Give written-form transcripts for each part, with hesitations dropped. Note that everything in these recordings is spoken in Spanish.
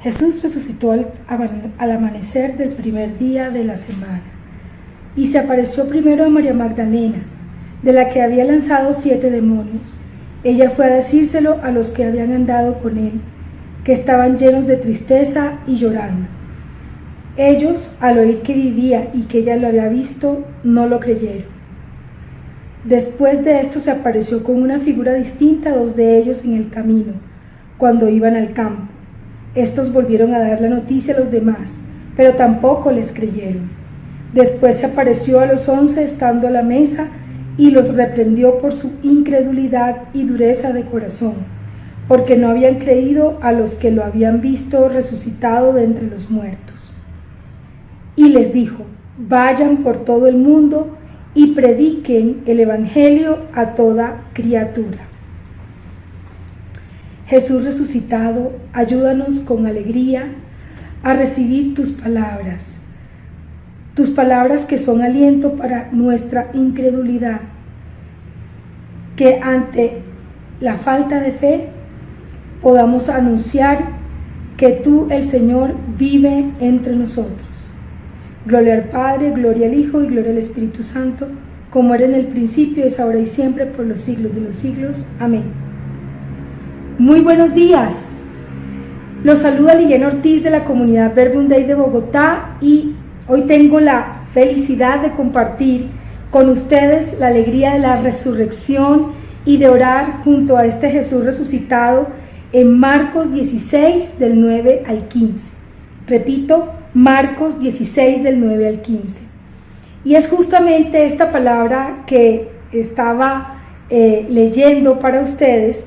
Jesús resucitó al amanecer del primer día de la semana y se apareció primero a María Magdalena, de la que había lanzado 7 demonios. Ella fue a decírselo a los que habían andado con él, que estaban llenos de tristeza y llorando. Ellos, al oír que vivía y que ella lo había visto, no lo creyeron. Después de esto se apareció con una figura distinta a 2 de ellos en el camino, cuando iban al campo. Estos volvieron a dar la noticia a los demás, pero tampoco les creyeron. Después se apareció a los 11 estando a la mesa y los reprendió por su incredulidad y dureza de corazón, porque no habían creído a los que lo habían visto resucitado de entre los muertos. Y les dijo: vayan por todo el mundo y prediquen el evangelio a toda criatura. Jesús resucitado, ayúdanos con alegría a recibir tus palabras que son aliento para nuestra incredulidad, que ante la falta de fe podamos anunciar que tú, el Señor, vive entre nosotros. Gloria al Padre, gloria al Hijo y gloria al Espíritu Santo, como era en el principio, es ahora y siempre, por los siglos de los siglos. Amén. Muy buenos días. Los saluda Liliana Ortiz de la comunidad Verbum Dei de Bogotá y hoy tengo la felicidad de compartir con ustedes la alegría de la resurrección y de orar junto a este Jesús resucitado en Marcos 16 del 9 al 15. Repito, Marcos 16 del 9 al 15. Y es justamente esta palabra que estaba leyendo para ustedes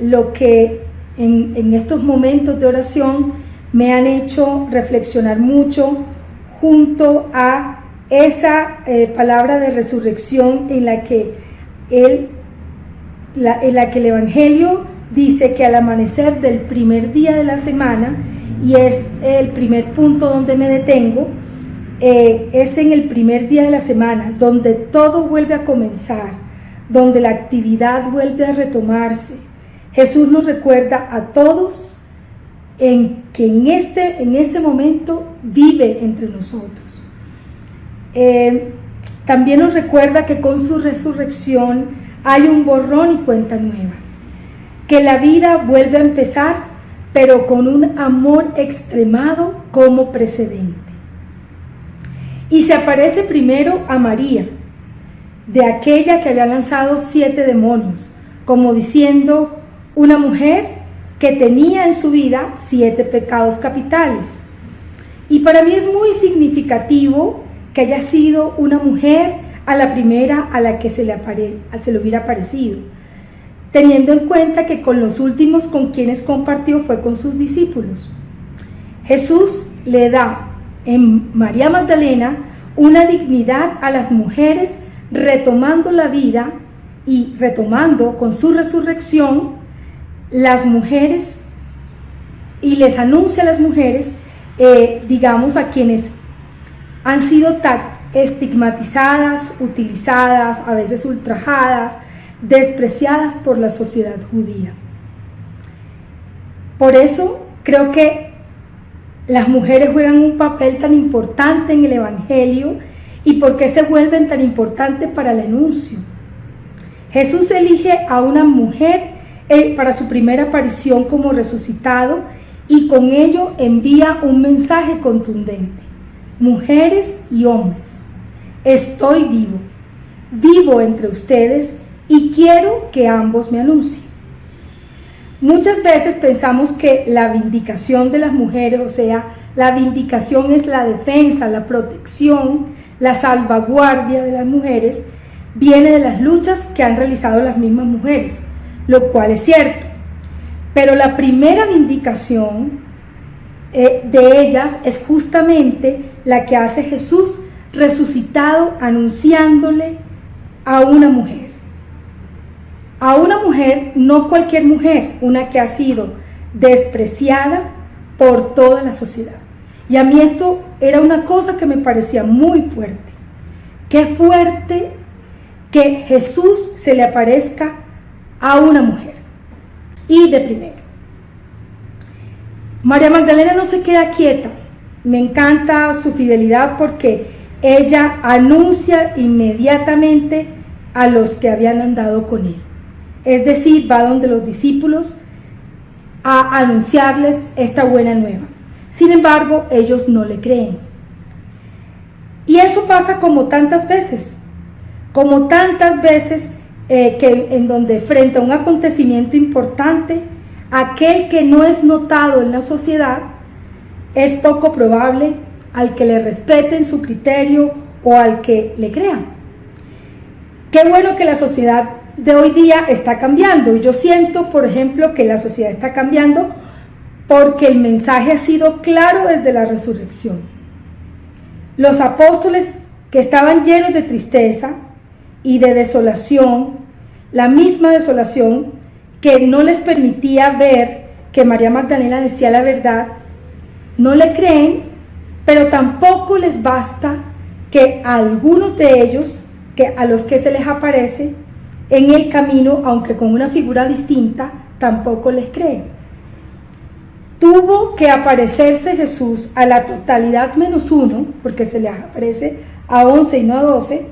lo que en estos momentos de oración me han hecho reflexionar mucho junto a esa palabra de resurrección en la que el Evangelio dice que al amanecer del primer día de la semana, y es el primer punto donde me detengo, es en el primer día de la semana, donde todo vuelve a comenzar, donde la actividad vuelve a retomarse. Jesús nos recuerda a todos que en ese momento vive entre nosotros. También nos recuerda que con su resurrección hay un borrón y cuenta nueva, que la vida vuelve a empezar, pero con un amor extremado como precedente. Y se aparece primero a María, de aquella que había lanzado 7 demonios, como diciendo, una mujer que tenía en su vida 7 pecados capitales. Y para mí es muy significativo que haya sido una mujer a la primera a la que se le hubiera aparecido, teniendo en cuenta que con los últimos con quienes compartió fue con sus discípulos. Jesús le da en María Magdalena una dignidad a las mujeres, retomando la vida y retomando con su resurrección las mujeres, y les anuncia a las mujeres, digamos, a quienes han sido tan estigmatizadas, utilizadas, a veces ultrajadas, despreciadas por la sociedad judía. Por eso creo que las mujeres juegan un papel tan importante en el Evangelio y por qué se vuelven tan importantes para el anuncio. Jesús elige a una mujer para su primera aparición como resucitado y con ello envía un mensaje contundente. Mujeres y hombres, estoy vivo entre ustedes y quiero que ambos me anuncien. Muchas veces pensamos que la vindicación de las mujeres, o sea, la vindicación es la defensa, la protección, la salvaguardia de las mujeres, viene de las luchas que han realizado las mismas mujeres, lo cual es cierto. Pero la primera vindicación de ellas es justamente la que hace Jesús resucitado, anunciándole a una mujer. A una mujer, no cualquier mujer, una que ha sido despreciada por toda la sociedad. Y a mí esto era una cosa que me parecía muy fuerte. Qué fuerte que Jesús se le aparezca a una mujer. Y de primero. María Magdalena no se queda quieta. Me encanta su fidelidad porque ella anuncia inmediatamente a los que habían andado con él. Es decir, va donde los discípulos a anunciarles esta buena nueva. Sin embargo, ellos no le creen. Y eso pasa como tantas veces que en donde frente a un acontecimiento importante, aquel que no es notado en la sociedad es poco probable al que le respeten su criterio o al que le crean. Qué bueno que la sociedad de hoy día está cambiando. Yo siento, por ejemplo, que la sociedad está cambiando porque el mensaje ha sido claro desde la resurrección. Los apóstoles que estaban llenos de tristeza y de desolación, la misma desolación que no les permitía ver que María Magdalena decía la verdad, no le creen, pero tampoco les basta que a algunos de ellos, que a los que se les aparece en el camino, aunque con una figura distinta, tampoco les creen. Tuvo que aparecerse Jesús a la totalidad menos uno, porque se les aparece a 11 y no a 12,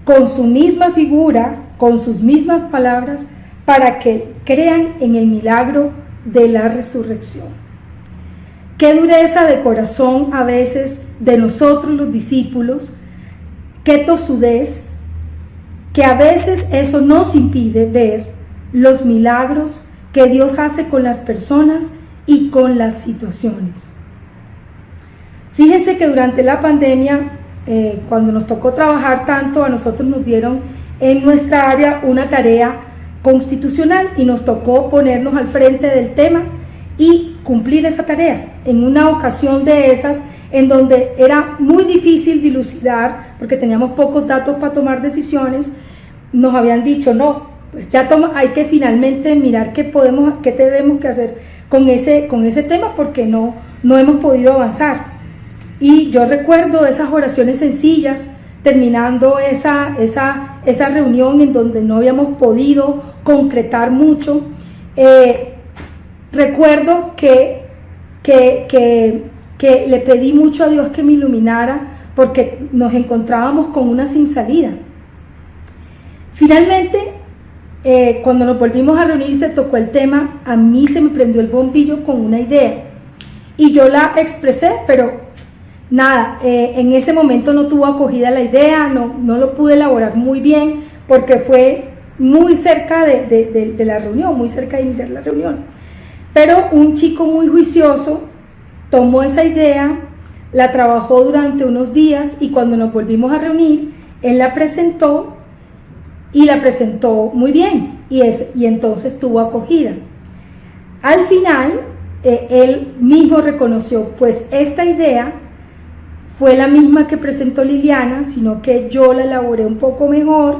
con su misma figura, con sus mismas palabras, para que crean en el milagro de la resurrección. Qué dureza de corazón a veces de nosotros los discípulos, qué tosudez, que a veces eso nos impide ver los milagros que Dios hace con las personas y con las situaciones. Fíjense que durante la pandemia, cuando nos tocó trabajar tanto, a nosotros nos dieron en nuestra área una tarea constitucional y nos tocó ponernos al frente del tema y cumplir esa tarea. En una ocasión de esas, en donde era muy difícil dilucidar, porque teníamos pocos datos para tomar decisiones, nos habían dicho, no, pues ya hay que finalmente mirar qué tenemos que hacer con ese tema, porque no hemos podido avanzar. Y yo recuerdo esas oraciones sencillas, terminando esa reunión en donde no habíamos podido concretar mucho. Recuerdo que le pedí mucho a Dios que me iluminara, porque nos encontrábamos con una sin salida. Finalmente, cuando nos volvimos a reunir, se tocó el tema, a mí se me prendió el bombillo con una idea y yo la expresé, pero nada, en ese momento no tuvo acogida la idea, no lo pude elaborar muy bien porque fue muy cerca de la reunión, muy cerca de iniciar la reunión. Pero un chico muy juicioso tomó esa idea, la trabajó durante unos días y cuando nos volvimos a reunir, él la presentó y la presentó muy bien y entonces tuvo acogida. Al final, él mismo reconoció, pues esta idea fue la misma que presentó Liliana, sino que yo la elaboré un poco mejor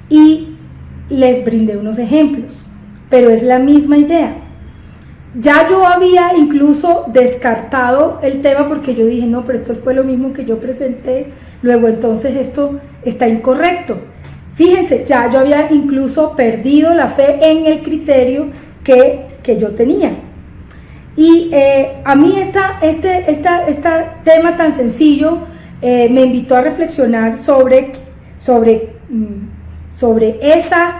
y les brindé unos ejemplos, pero es la misma idea. Ya yo había incluso descartado el tema porque yo dije, no, pero esto fue lo mismo que yo presenté, luego entonces esto está incorrecto. Fíjense, ya yo había incluso perdido la fe en el criterio que yo tenía. Y a mí este tema tan sencillo me invitó a reflexionar sobre esa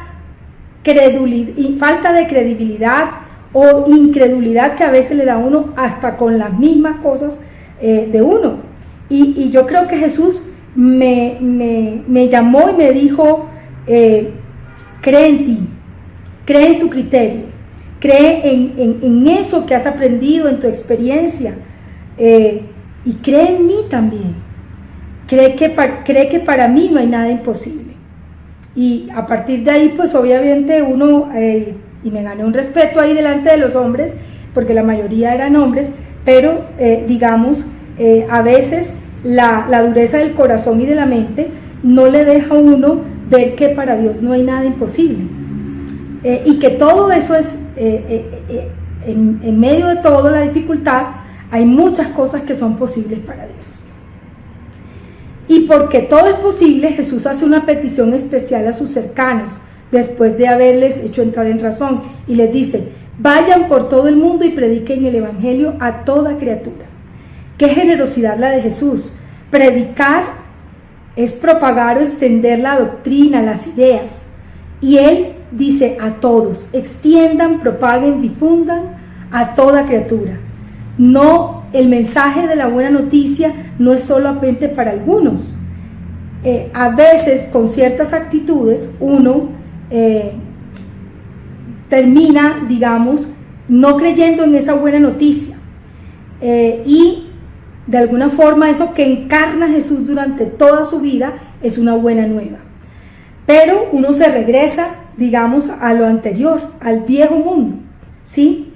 falta de credibilidad o incredulidad que a veces le da a uno hasta con las mismas cosas de uno. Y yo creo que Jesús me llamó y me dijo, cree en ti, cree en tu criterio, cree en eso que has aprendido, en tu experiencia, y cree en mí también, cree que para mí no hay nada imposible. Y a partir de ahí, pues obviamente uno, y me gané un respeto ahí delante de los hombres, porque la mayoría eran hombres, pero digamos, a veces la dureza del corazón y de la mente no le deja a uno ver que para Dios no hay nada imposible, y que todo eso es, en medio de toda la dificultad, hay muchas cosas que son posibles para Dios. Y porque todo es posible, Jesús hace una petición especial a sus cercanos, después de haberles hecho entrar en razón, y les dice, Vayan por todo el mundo y prediquen el Evangelio a toda criatura. Qué generosidad la de Jesús. Predicar es propagar o extender la doctrina, las ideas. Y Él dice a todos, extiendan, propaguen, difundan a toda criatura. No, el mensaje de la buena noticia no es solamente para algunos. A veces con ciertas actitudes uno termina, digamos, no creyendo en esa buena noticia. Y de alguna forma eso que encarna Jesús durante toda su vida es una buena nueva. Pero uno se regresa, digamos, a lo anterior, al viejo mundo, ¿sí?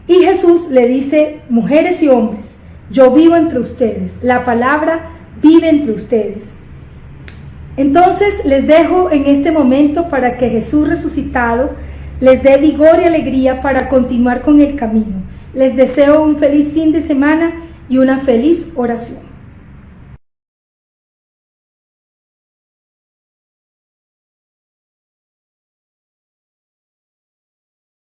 Y Jesús le dice, mujeres y hombres, yo vivo entre ustedes, la palabra vive entre ustedes. Entonces les dejo en este momento para que Jesús resucitado les dé vigor y alegría para continuar con el camino. Les deseo un feliz fin de semana y una feliz oración.